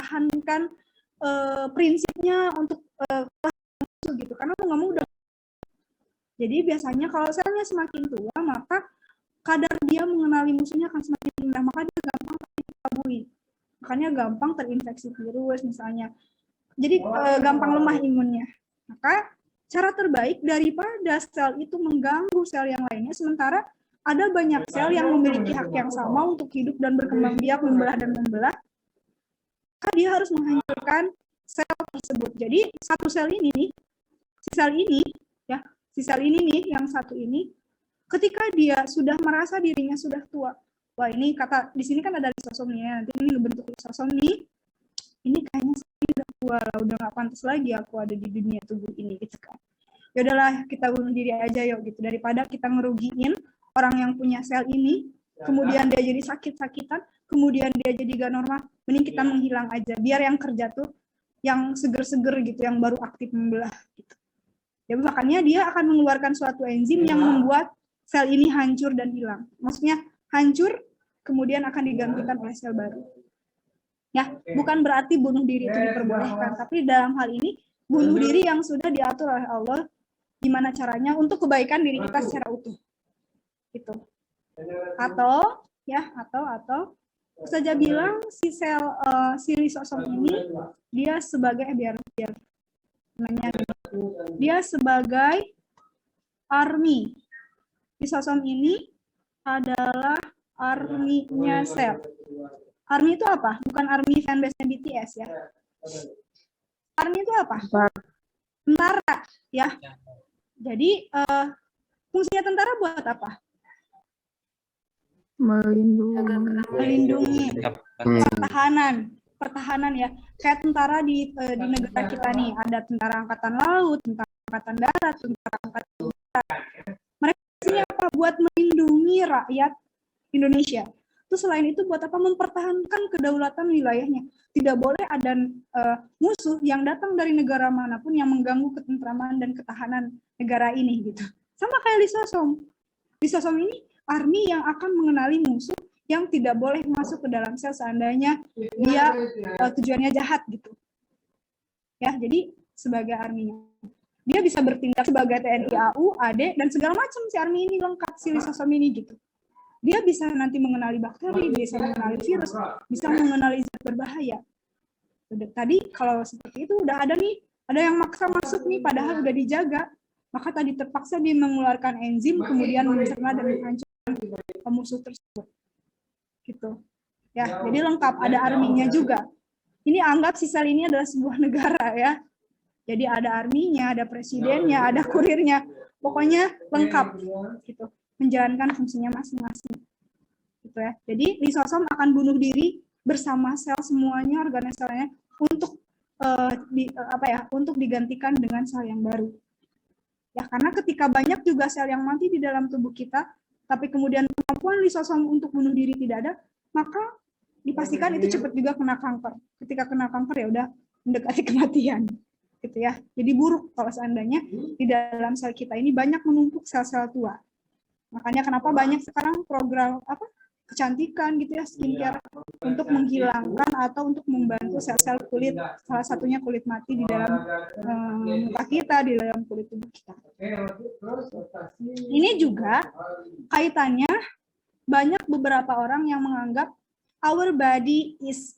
mempertahankan prinsipnya untuk gitu, karena mau nggak mau udah. Jadi biasanya kalau selnya semakin tua, maka kadar dia mengenali musuhnya akan semakin rendah, maka dia gampang terkabui, makanya gampang terinfeksi virus misalnya. Jadi gampang lemah imunnya. Maka cara terbaik daripada sel itu mengganggu sel yang lainnya, sementara ada banyak sel yang memiliki hak yang sama untuk hidup dan berkembang biak, membelah dan membelah, maka dia harus menghancurkan sel tersebut. Jadi satu sel ini nih, si sel ini nih, yang satu ini, ketika dia sudah merasa dirinya sudah tua, wah ini kata di sini kan ada lisosom nih, nanti ini bentuk lisosom nih, ini kayaknya udah tua lah, udah nggak pantas lagi aku ada di dunia tubuh ini gitu kan. Ya udahlah, kita bunuh diri aja yuk gitu, daripada kita ngerugiin orang yang punya sel ini, kemudian dia jadi sakit-sakitan, kemudian dia jadi gak normal, mending kita menghilang aja, biar yang kerja tuh yang seger-seger gitu, yang baru aktif membelah gitu. Ya makanya dia akan mengeluarkan suatu enzim yang membuat sel ini hancur dan hilang. Maksudnya hancur kemudian akan digantikan oleh sel baru. Ya, bukan berarti bunuh diri itu diperbolehkan, tapi dalam hal ini bunuh diri yang sudah diatur oleh Allah, gimana caranya untuk kebaikan diri kita secara utuh. Gitu. Atau saja bilang si sel si lisosom ini dia sebagai dia sebagai army. Lisosom ini adalah army-nya sel. Army itu apa? Bukan army fanbase-nya BTS ya. Army itu apa? Tentara ya. Jadi fungsinya tentara buat apa? Melindungi pertahanan ya. Kayak tentara di negara kita nih, ada tentara angkatan laut, tentara angkatan darat, tentara angkatan udara. Mereka fungsinya apa? Buat melindungi rakyat Indonesia. Terus selain itu buat apa? Mempertahankan kedaulatan wilayahnya. Tidak boleh ada musuh yang datang dari negara manapun yang mengganggu ketentraman dan ketahanan negara ini gitu. Sama kayak lisosom. Lisosom ini army yang akan mengenali musuh yang tidak boleh masuk ke dalam sel seandainya dia tujuannya jahat gitu. Ya, jadi sebagai army-nya. Dia bisa bertindak sebagai TNI AU, AD dan segala macam si army ini lengkap si lisosom ini gitu. Dia bisa nanti mengenali bakteri, bisa mengenali virus, bisa mengenali zat berbahaya. Tadi kalau seperti itu udah ada nih, ada yang maksa masuk nih padahal udah dijaga, maka tadi terpaksa dia mengeluarkan enzim kemudian mencerna dan menghancurkan musuh tersebut. Gitu. Ya, jadi lengkap, ada army-nya juga. Ini anggap si sel ini adalah sebuah negara ya. Jadi ada army-nya, ada presidennya, ada kurirnya. Pokoknya lengkap gitu. Menjalankan fungsinya masing-masing. Gitu ya. Jadi lisosom akan bunuh diri bersama sel semuanya, organ selnya untuk untuk digantikan dengan sel yang baru. Ya, karena ketika banyak juga sel yang mati di dalam tubuh kita, tapi kemudian kemampuan lisosom untuk bunuh diri tidak ada, maka dipastikan itu cepat juga kena kanker. Ketika kena kanker ya udah mendekati kematian. Gitu ya. Jadi buruk kalau seandainya di dalam sel kita ini banyak menumpuk sel-sel tua. Makanya kenapa banyak sekarang program kecantikan gitu ya, skincare untuk menghilangkan atau untuk membantu sel-sel kulit, salah satunya kulit mati di dalam muka kita, di dalam kulit tubuh kita. Ini juga kaitannya banyak beberapa orang yang menganggap our body is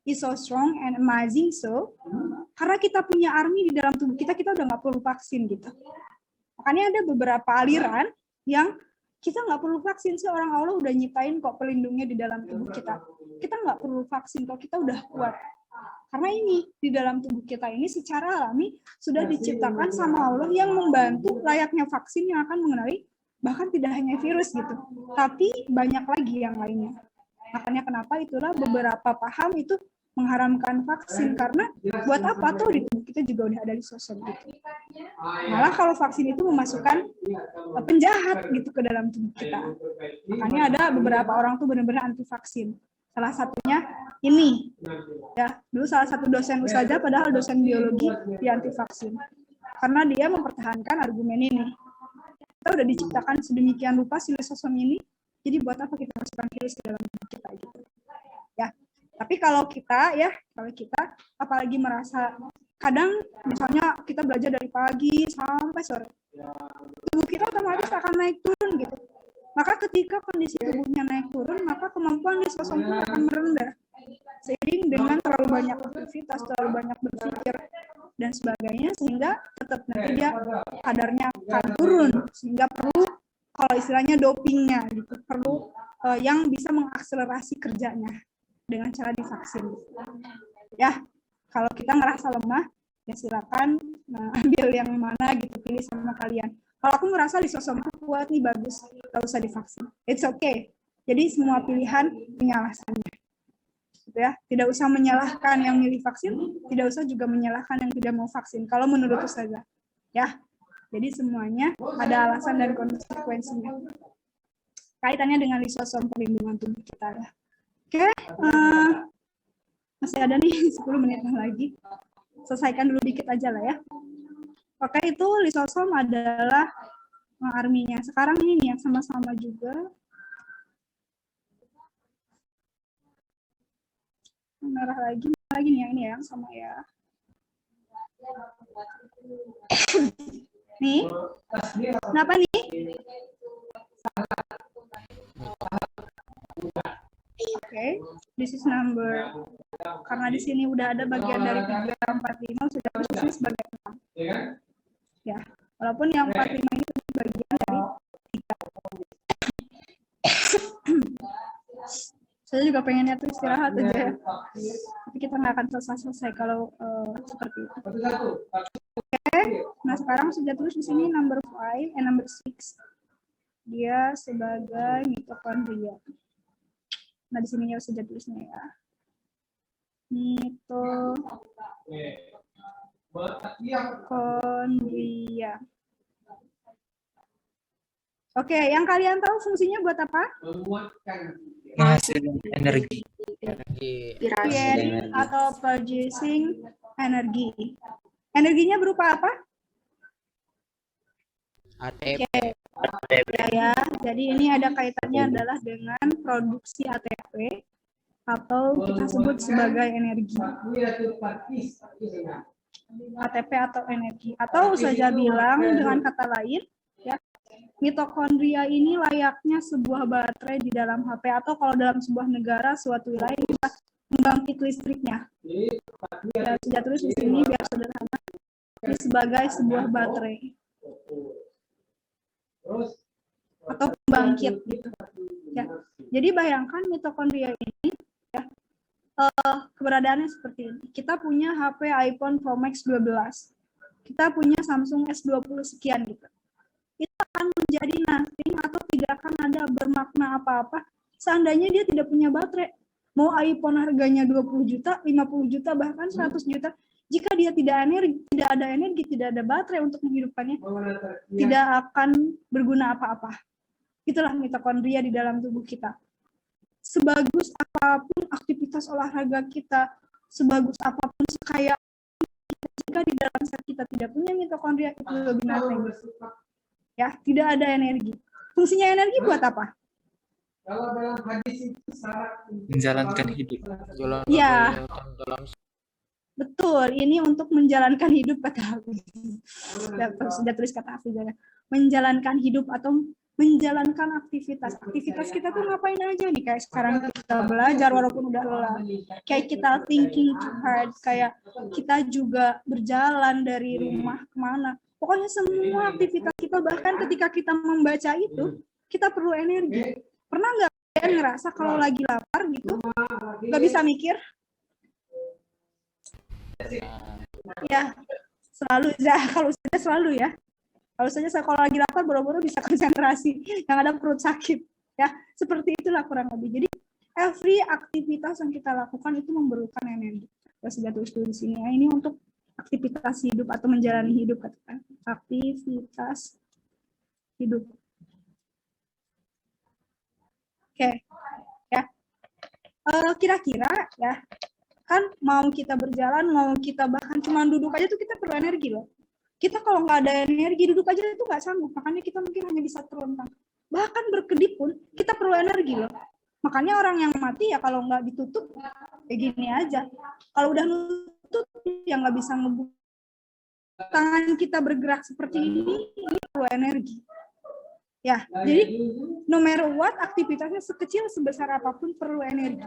is so strong and amazing, so karena kita punya army di dalam tubuh kita, kita udah nggak perlu vaksin gitu. Makanya ada beberapa aliran yang kita nggak perlu vaksin sih, orang Allah udah nyiptain kok pelindungnya di dalam tubuh kita. Kita nggak perlu vaksin kok, kita udah kuat. Karena ini di dalam tubuh kita ini secara alami sudah diciptakan sama Allah yang membantu layaknya vaksin yang akan mengenali bahkan tidak hanya virus gitu, tapi banyak lagi yang lainnya. Makanya kenapa itulah beberapa paham itu mengharamkan vaksin, karena buat apa tuh di tubuh kita juga udah ada lisosom gitu. Malah kalau vaksin itu memasukkan penjahat gitu ke dalam tubuh kita. Makanya ada beberapa orang tuh benar-benar anti vaksin. Salah satunya ini ya, dulu salah satu dosen Ustazah padahal dosen biologi dia anti vaksin karena dia mempertahankan argumen ini. Kita udah diciptakan sedemikian rupa si lisosom ini, jadi buat apa kita masukkan virus ke dalam tubuh kita gitu ya. Tapi Tapi kalau kita apalagi merasa kadang misalnya kita belajar dari pagi sampai sore, tubuh kita otomatis akan naik turun gitu. Maka ketika kondisi tubuhnya naik turun, maka kemampuan lisosom pun akan merendah. Seiring dengan terlalu banyak aktivitas, terlalu banyak berpikir dan sebagainya, sehingga tetap nanti dia kadarnya akan turun, sehingga perlu kalau istilahnya dopingnya gitu, perlu yang bisa mengakselerasi kerjanya dengan cara divaksin. Ya, kalau kita ngerasa lemah, ya silakan ambil yang mana gitu, pilih sama kalian. Kalau aku merasa lisosom kuat nih, bagus, gak usah divaksin. It's okay. Jadi semua pilihan punya alasannya. Gitu ya. Tidak usah menyalahkan yang milih vaksin, tidak usah juga menyalahkan yang tidak mau vaksin. Kalau menurut saya, ya. Jadi semuanya ada alasan dan konsekuensinya. Kaitannya dengan lisosom perlindungan tubuh kita ya. Oke, masih ada nih 10 menit lagi. Selesaikan dulu dikit aja lah ya. Oke, itu lisosom adalah arminya. Sekarang ini nih yang sama-sama juga. Merah lagi nih yang ini ya, sama ya. Nih, kenapa nih? Oke, this is number. Karena di sini udah ada bagian dari 3, 4, 5, sudah posisi sebagai 6. Ya, walaupun yang 4, 5 ini bagian dari 3. Saya juga pengennya tuh istirahat aja ya. Tapi kita nggak akan selesai kalau seperti itu. Oke, nah sekarang sudah tulis di sini number 6. Dia sebagai mitokondria. Nah, di sini ya sudah tulisnya ya. Mitokondria. Oke, yang kalian tahu fungsinya buat apa? Menghasilkan energi. Creating atau producing energi. Energinya berupa apa? ATP. Ya, jadi ini ada kaitannya adalah dengan produksi ATP atau kita sebut sebagai energi. ATP atau energi. Atau saja bilang dengan kata lain, ya, mitokondria ini layaknya sebuah baterai di dalam HP atau kalau dalam sebuah negara, suatu wilayah bisa membangkit listriknya. Ya, sudah tulis di sini biar sederhana. Ini sebagai sebuah baterai atau pembangkit gitu ya. Jadi bayangkan mitokondria ini ya, keberadaannya seperti ini. Kita punya HP iPhone Pro Max 12, kita punya Samsung S20 sekian gitu. Itu akan menjadi nothing atau tidak akan ada bermakna apa-apa seandainya dia tidak punya baterai. Mau iPhone harganya 20 juta, 50 juta, bahkan 100 juta, jika dia tidak ada energi, tidak ada baterai untuk menghidupkannya, tidak akan berguna apa-apa. Itulah mitokondria di dalam tubuh kita. Sebagus apapun aktivitas olahraga kita, sebagus apapun sekaya, jika di dalam sel kita tidak punya mitokondria, itu lebih nothing. Ya, tidak ada energi. Fungsinya energi buat apa? Kalau dalam hadis itu Menjalankan hidup. Ya. Betul, ini untuk menjalankan hidup kata Hafiz. Sudah tulis kata Hafiz. Menjalankan hidup atau menjalankan aktivitas. Aktivitas kita tuh ngapain aja nih? Kayak sekarang kita belajar walaupun udah lelah. Kayak kita thinking too hard. Kayak kita juga berjalan dari rumah kemana. Pokoknya semua aktivitas kita, bahkan ketika kita membaca itu, kita perlu energi. Pernah nggak kalian ngerasa kalau lagi lapar gitu, nggak bisa mikir? Ya, selalu ya, kalau saya selalu ya. Kalau saya kalau lagi lapar boro-boro bisa konsentrasi, yang ada perut sakit. Ya, seperti itulah kurang lebih. Jadi every aktivitas yang kita lakukan itu memerlukan energi. Ya sudah tulis di sini. Ya, ini untuk aktivitas hidup atau menjalani hidup, katakan. Aktivitas hidup. Oke. Ya. Kira-kira ya, kan mau kita berjalan, mau kita bahkan cuma duduk aja tuh kita perlu energi loh. Kita kalau nggak ada energi, duduk aja itu nggak sanggup. Makanya kita mungkin hanya bisa terlentang. Bahkan berkedip pun kita perlu energi loh. Makanya orang yang mati ya kalau nggak ditutup kayak gini aja. Kalau udah nutup ya nggak bisa ngebuka. Tangan kita bergerak seperti ini perlu energi. Ya, jadi no matter what aktivitasnya sekecil sebesar apapun perlu energi,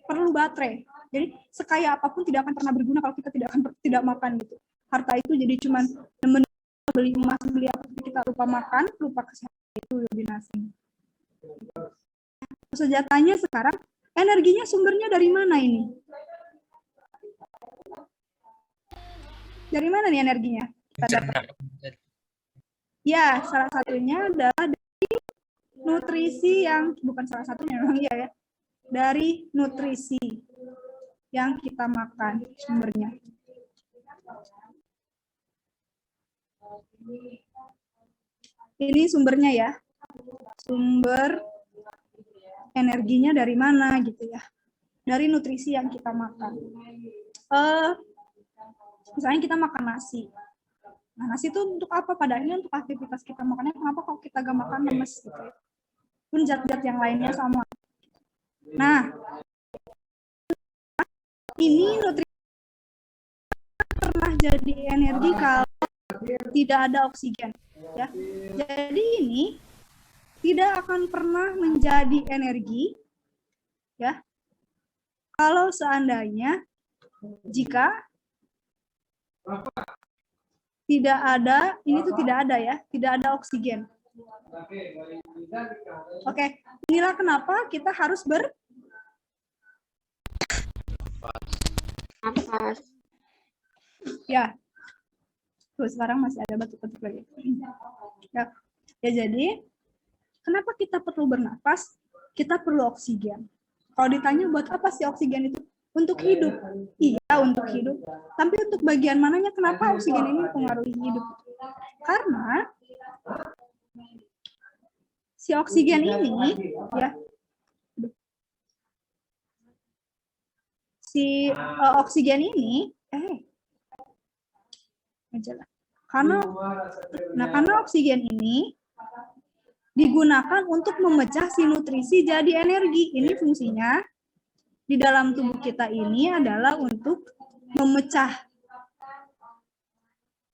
perlu baterai. Jadi sekaya apapun tidak akan pernah berguna kalau kita tidak makan gitu. Harta itu jadi cuman beli emas, beli apa, kita lupa makan, lupa kesehatan, itu lebih nasib. Senjatanya sekarang energinya sumbernya dari mana ini? Dari mana nih energinya? Kita dapat. Ya, salah satunya adalah dari nutrisi yang bukan salah satunya memang ya, dari nutrisi yang kita makan sumbernya. Ini sumbernya ya, sumber energinya dari mana gitu ya, dari nutrisi yang kita makan. Misalnya kita makan nasi. Nah, nasi itu untuk apa? Padahal untuk aktivitas kita makannya. Kenapa kalau kita gak makan lemes gitu ya? Pun zat-zat yang lainnya sama. Nah, ini nutrisi pernah jadi energi kalau tidak ada oksigen. Ya, jadi ini tidak akan pernah menjadi energi, ya, kalau seandainya jika tidak ada, ini tuh tidak ada ya, tidak ada oksigen. Oke, inilah kenapa kita harus bernafas. Ya, tuh sekarang masih ada batuk-batuk lagi. Ya, jadi kenapa kita perlu bernafas? Kita perlu oksigen. Kalau ditanya buat apa sih oksigen itu? Untuk hidup. Iya, untuk hidup. Tapi untuk bagian mananya kenapa oksigen ini mempengaruhi hidup? Karena si oksigen ini ya, si oksigen ini karena oksigen ini digunakan untuk memecah si nutrisi jadi energi. Ini fungsinya di dalam tubuh kita ini adalah untuk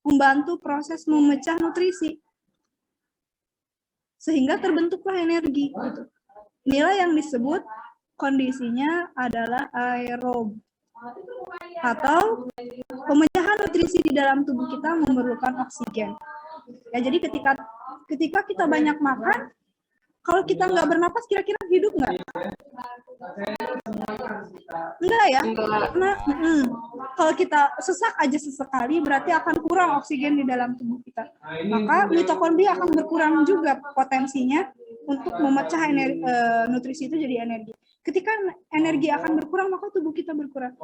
membantu proses memecah nutrisi. Sehingga terbentuklah energi. Gitu. Inilah yang disebut kondisinya adalah aerob. Atau pemecahan nutrisi di dalam tubuh kita memerlukan oksigen. Ya, jadi ketika kita banyak makan, kalau kita nggak bernapas, kira-kira hidup nggak? Enggak ya, karena kalau kita sesak aja sesekali, berarti akan kurang oksigen di dalam tubuh kita. Maka mitokondria akan berkurang juga potensinya untuk memecah nutrisi itu jadi energi. Ketika energi akan berkurang, maka tubuh kita berkurang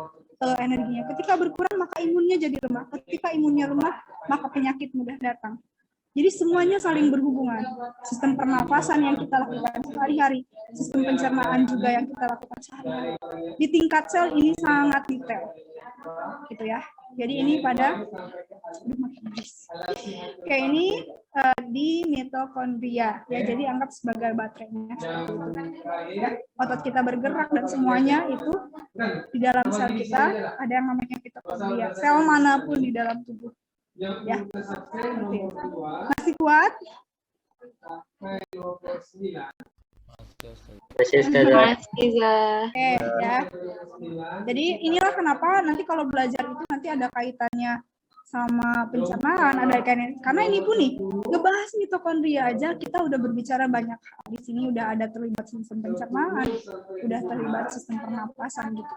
energinya. Ketika berkurang, maka imunnya jadi lemah. Ketika imunnya lemah, maka penyakit mudah datang. Jadi semuanya saling berhubungan. Sistem pernafasan yang kita lakukan sehari-hari, sistem pencernaan juga yang kita lakukan sehari-hari. Di tingkat sel ini sangat detail, gitu ya. Jadi ini pada, kayak ini di mitokondria, ya. Jadi anggap sebagai baterainya. Ya, otot kita bergerak dan semuanya itu di dalam sel kita ada yang namanya mitokondria. Sel manapun di dalam tubuh. Ya, masih kuat? Masih Oke, ya. Jadi inilah kenapa nanti kalau belajar itu nanti ada kaitannya sama pencernaan, ada kaitannya. Karena ini pun nih, ngebahas mitokondria aja kita udah berbicara banyak hal. Di sini udah ada terlibat sistem pencernaan, udah terlibat sistem pernapasan gitu.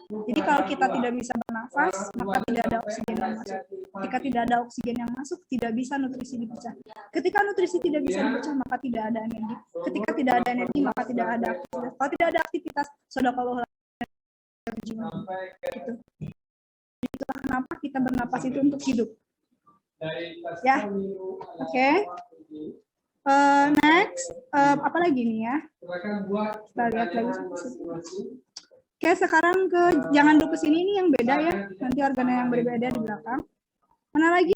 Jadi kalau kita tidak bisa bernafas, maka tidak ada oksigen yang masuk. Ketika tidak ada oksigen yang masuk, tidak bisa nutrisi dipecah. Ketika nutrisi tidak bisa dipecah, maka tidak ada energi. Ketika tidak ada energi, maka tidak ada aktivitas. Kalau tidak ada aktivitas, shadaqallahu gitu. Itulah kenapa kita bernapas itu untuk hidup. Ya, oke. Next, apa lagi nih ya? Kita lihat lagi. Oke, sekarang jangan duduk ke sini, ini yang beda ya. Nanti organ yang berbeda di belakang. Mana lagi?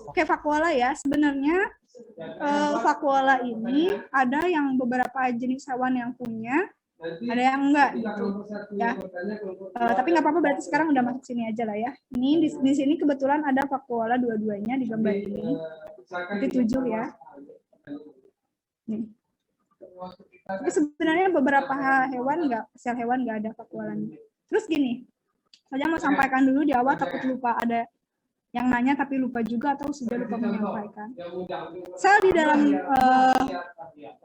Oke, vakuola ya. Sebenarnya vakuola ini ada yang beberapa jenis hewan yang punya, ada yang enggak gitu ya. Tapi nggak apa-apa, berarti sekarang udah masuk sini aja lah ya. Ini di sini kebetulan ada vakuola dua-duanya di gambar ini. Berarti 7 ya. Nih. Tapi sebenarnya beberapa hewan nggak, sel hewan nggak ada vakuolanya. Terus gini, saya mau sampaikan dulu di awal, takut lupa ada yang nanya tapi lupa juga atau sudah lupa menyampaikan. Sel di dalam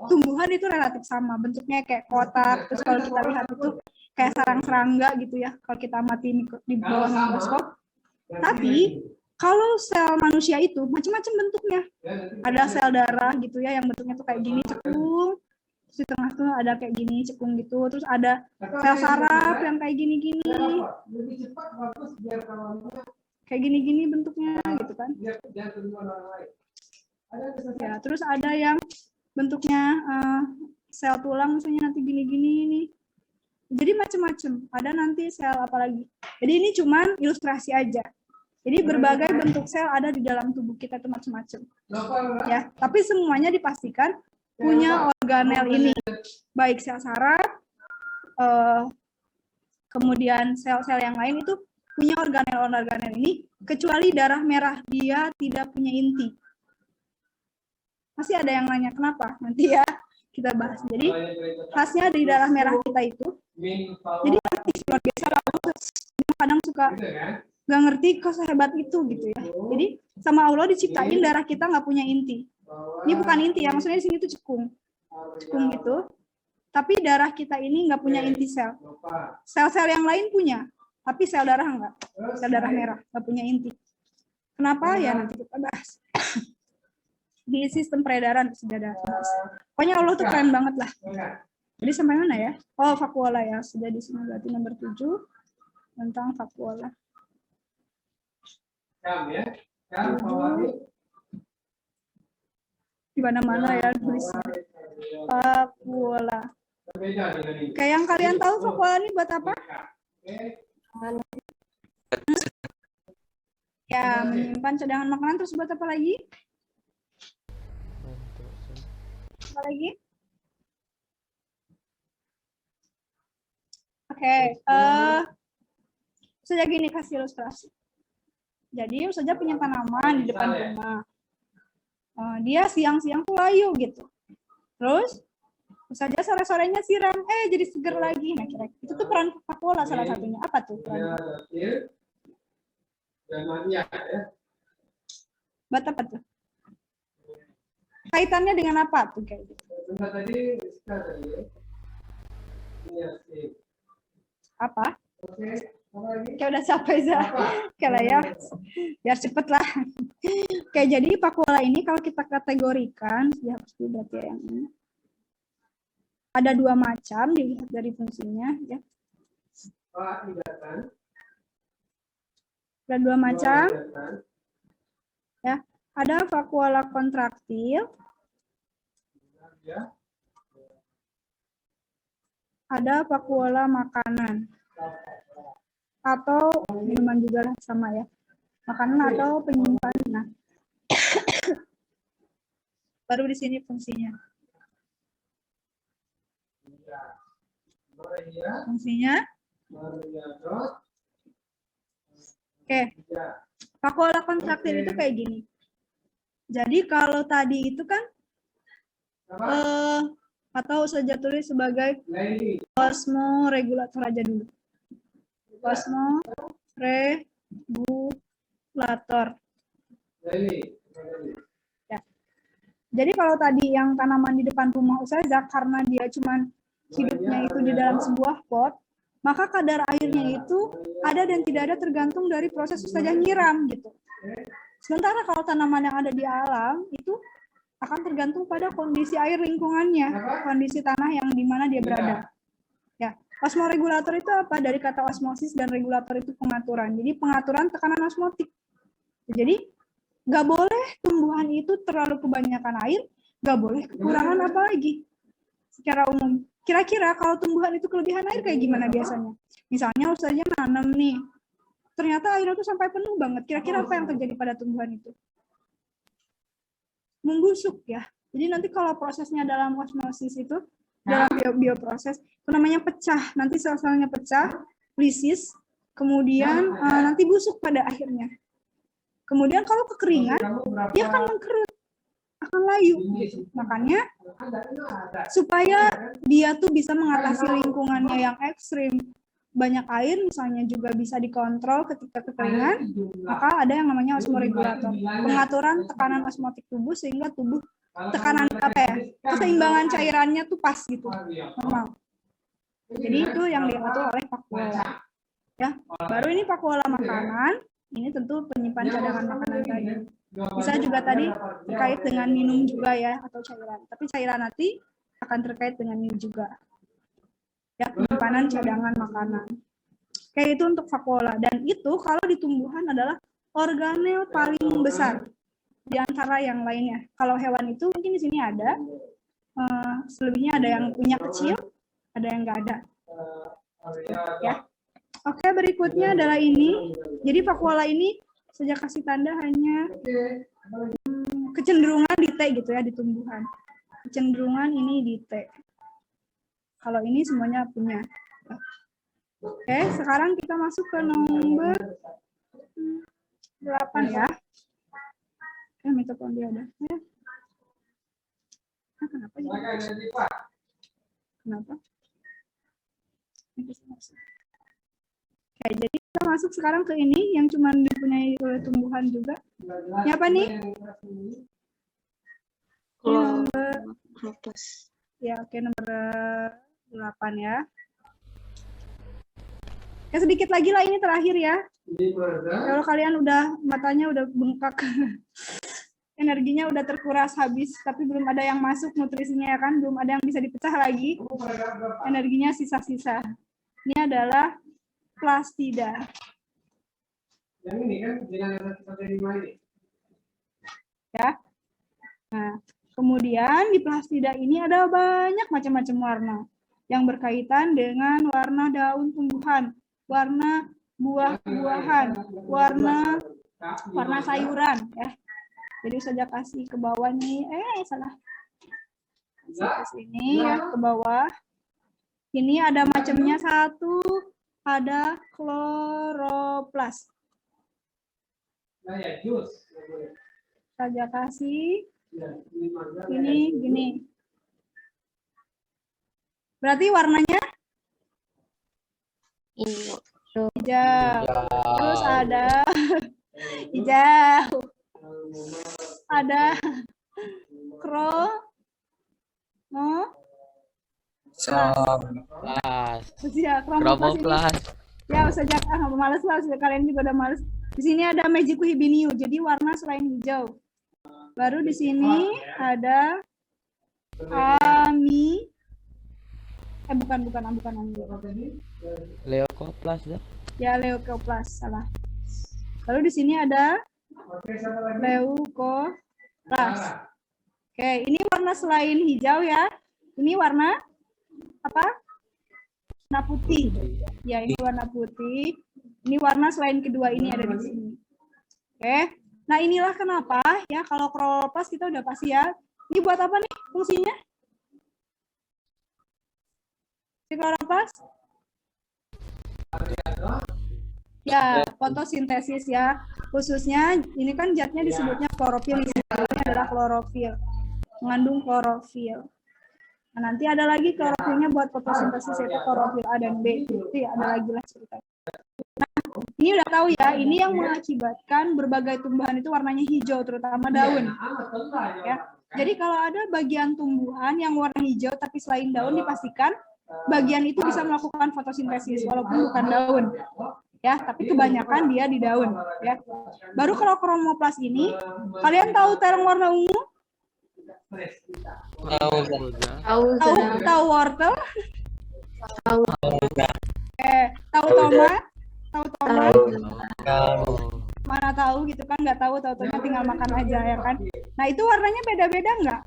tumbuhan itu relatif sama, bentuknya kayak kotak, terus kalau kita lihat itu kayak sarang serangga gitu ya, kalau kita amati di bawah mikroskop. Tapi kalau sel manusia itu macam-macam bentuknya. Ada sel darah gitu ya, yang bentuknya tuh kayak gini cekung, terus di tengah tuh ada kayak gini cekung gitu, terus ada sel saraf yang kayak gini-gini. Kayak gini-gini bentuknya gitu kan. Ya, terus ada yang bentuknya sel tulang misalnya nanti gini-gini nih. Jadi macam-macam. Ada nanti sel apalagi. Jadi ini cuman ilustrasi aja. Jadi berbagai bentuk sel ada di dalam tubuh kita itu macam-macam. Ya, tapi semuanya dipastikan punya organel ini. Baik sel saraf, kemudian sel-sel yang lain itu punya organel-organel ini, kecuali darah merah, dia tidak punya inti. Masih ada yang nanya kenapa? Nanti ya kita bahas. Jadi khasnya di darah merah kita itu, jadi luar biasa, kadang suka nggak ngerti kok sehebat itu gitu ya. Jadi sama Allah diciptain darah kita nggak punya inti. Ini bukan inti ya, maksudnya di sini tuh cekung gitu. Tapi darah kita ini nggak punya inti sel. Sel-sel yang lain punya. Tapi sel darah enggak, sel darah merah enggak punya inti. Kenapa ya nanti kita bahas. Di sistem peredaran sudah ada. Pokoknya Allah tuh keren banget lah. Jadi sampai mana ya? Oh, vakuola ya, sudah di sini berarti nomor 7 tentang vakuola. Di mana-mana ya tulisnya. Vakuola. Kayak yang kalian tahu vakuola ini buat apa? Ya, menyimpan cadangan makanan, terus buat apa lagi? Apa lagi? Oke, saja gini kasih ilustrasi. Jadi saja punya tanaman di depan rumah. Dia siang-siang tuh layu gitu. Terus saja sore-sorenya siram, jadi seger lagi. Nah, kira-kira itu tuh peran vakuola salah satunya. Apa tuh peran? Buat apa tuh? Kaitannya dengan apa tuh kayak gitu? Apa? Kayak udah capek Za. Kayak ya, biar cepet lah. Kayak jadi vakuola ini kalau kita kategorikan, ya pasti berarti yang ini. Ada 2 macam dilihat dari fungsinya ya. Ada 2 macam. Ya, ada vakuola kontraktil. Ada vakuola makanan. Atau minuman juga lah sama ya. Makanan atau penyimpanan. Baru di sini fungsinya. Fungsinya. Oke. Vakuola kontraktil itu kayak gini. Jadi kalau tadi itu kan atau saja tulis sebagai osmoregulator aja dulu. Osmoregulator. Ya. Jadi kalau tadi yang tanaman di depan rumah Ustazah, karena dia cuman hidupnya itu di dalam sebuah pot, maka kadar airnya itu ada dan tidak ada tergantung dari proses Ustazah nyiram gitu. Sementara kalau tanaman yang ada di alam itu akan tergantung pada kondisi air lingkungannya, kondisi tanah yang di mana dia berada. Ya, osmoregulator itu apa? Dari kata osmosis dan regulator itu pengaturan. Jadi pengaturan tekanan osmotik. Jadi nggak boleh tumbuhan itu terlalu kebanyakan air, nggak boleh kekurangan apa lagi. Secara umum, kira-kira kalau tumbuhan itu kelebihan air kayak gimana biasanya? Misalnya Ustazah nanam nih, ternyata airnya tuh sampai penuh banget. Kira-kira apa yang terjadi pada tumbuhan itu? membusuk ya. Jadi nanti kalau prosesnya dalam osmosis itu, dalam bioproses, itu namanya pecah. Nanti sel-selnya pecah, lisis, kemudian nanti busuk pada akhirnya. Kemudian kalau kekeringan, dia akan mengkerut, akan layu. Makanya supaya dia tuh bisa mengatasi lingkungannya yang ekstrim, banyak air misalnya juga bisa dikontrol ketika kekeringan, maka ada yang namanya osmoregulator, pengaturan tekanan osmotik tubuh sehingga tubuh tekanan keseimbangan cairannya tuh pas gitu, normal. Jadi itu yang diatur oleh vakuola. Ya, baru ini vakuola makanan, ini tentu penyimpan cadangan makanan tadi. Bisa juga tadi terkait dengan minum juga ya, atau cairan. Tapi cairan nanti akan terkait dengan minum juga. Ya, penyimpanan cadangan makanan. Kayak itu untuk vakuola. Dan itu kalau di tumbuhan adalah organel paling besar di antara yang lainnya. Kalau hewan itu mungkin di sini ada, selebihnya ada yang punya kecil, ada yang nggak ada. Ya. Oke, berikutnya adalah ini. Jadi vakuola ini saya kasih tanda hanya kecenderungan di T gitu ya, di tumbuhan. Kecenderungan ini di T. Kalau ini semuanya punya. Oke, sekarang kita masuk ke nomor 8 ya. Mitokondria ada. Kenapa? Kenapa? Oke, jadi kita masuk sekarang ke ini yang cuma dipunyai oleh tumbuhan juga. Ini apa nih? Nomor ya, oke, nomor 8 ya. Ya, sedikit lagi lah, ini terakhir ya. Kalau kalian udah matanya udah bengkak, energinya udah terkuras habis, tapi belum ada yang masuk nutrisinya ya kan, belum ada yang bisa dipecah lagi, energinya sisa-sisa. Ini adalah plastida. Yang ini kan dengan ini. Ya. Nah, kemudian di plastida ini ada banyak macam-macam warna yang berkaitan dengan warna daun tumbuhan, warna buah-buahan, warna sayuran ya. Jadi saja kasih ke bawah nih, salah. Kasih ke sini ya, ke bawah. Ini ada macamnya satu, ada kloroplas. Saja kasih. Ini gini. Berarti warnanya hijau. Terus ada hijau. Ada kromoplast. Ya, sejak malas lah, kalian juga udah malas. Di sini ada Mejikuhibiniu, jadi warna selain hijau. Baru di sini ada bukan Leukoplast ya? Ya, Leukoplast, salah. Lalu di sini ada Leukoplast. Oke, ini warna selain hijau ya. Ini warna apa? Warna putih. Ya, ini warna putih. Ini warna selain kedua ini ada di sini. Oke. Nah, inilah kenapa ya kalau kloroplas kita udah pasti ya. Ini buat apa nih fungsinya? Kloroplas? Ya, fotosintesis ya. Khususnya ini kan zatnya disebutnya klorofil, ini adalah klorofil. Mengandung klorofil. Nah, nanti ada lagi klorofilnya buat fotosintesis, yaitu klorofil A dan B. Itu ya, ada lagi lah ceritanya. Nah, ini udah tahu ya, ini yang mengakibatkan berbagai tumbuhan itu warnanya hijau, terutama daun. Ya. Jadi kalau ada bagian tumbuhan yang warna hijau tapi selain daun, dipastikan bagian itu bisa melakukan fotosintesis walaupun bukan daun. Ya, tapi kebanyakan dia di daun. Ya. Baru kalau kromoplast ini, kalian tahu terang warna ungu? Tahu wortel? Tahu tomat? Tahu tomat? Mana tahu gitu kan, nggak tahu, tahu-tahunya tinggal makan aja ya kan. Nah, itu warnanya beda-beda nggak?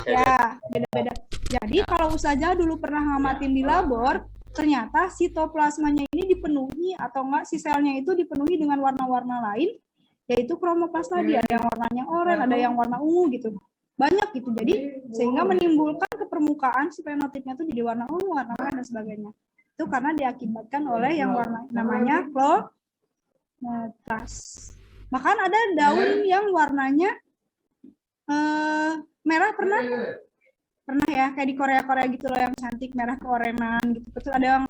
Ya, beda-beda. Jadi kalau Ustazah dulu pernah ngamatin di labor, ternyata sitoplasmanya ini dipenuhi atau enggak si selnya itu dipenuhi dengan warna-warna lain yaitu kromoplast tadi, ada yang warnanya oranye, ada yang warna ungu gitu. Banyak gitu. Jadi sehingga menimbulkan ke permukaan si fenotipnya itu jadi warna ungu, warna merah dan sebagainya. Itu karena diakibatkan oleh yang warna namanya kloroplas. Bahkan ada daun yang warnanya merah, pernah ya, kayak di Korea gitu loh, yang cantik merah keorenan gitu. Betul, ada yang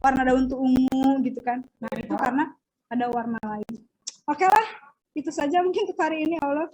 warna daun tuh ungu gitu kan. Nah itu karena ada warna lain. Oke lah, itu saja mungkin untuk hari ini, Allah.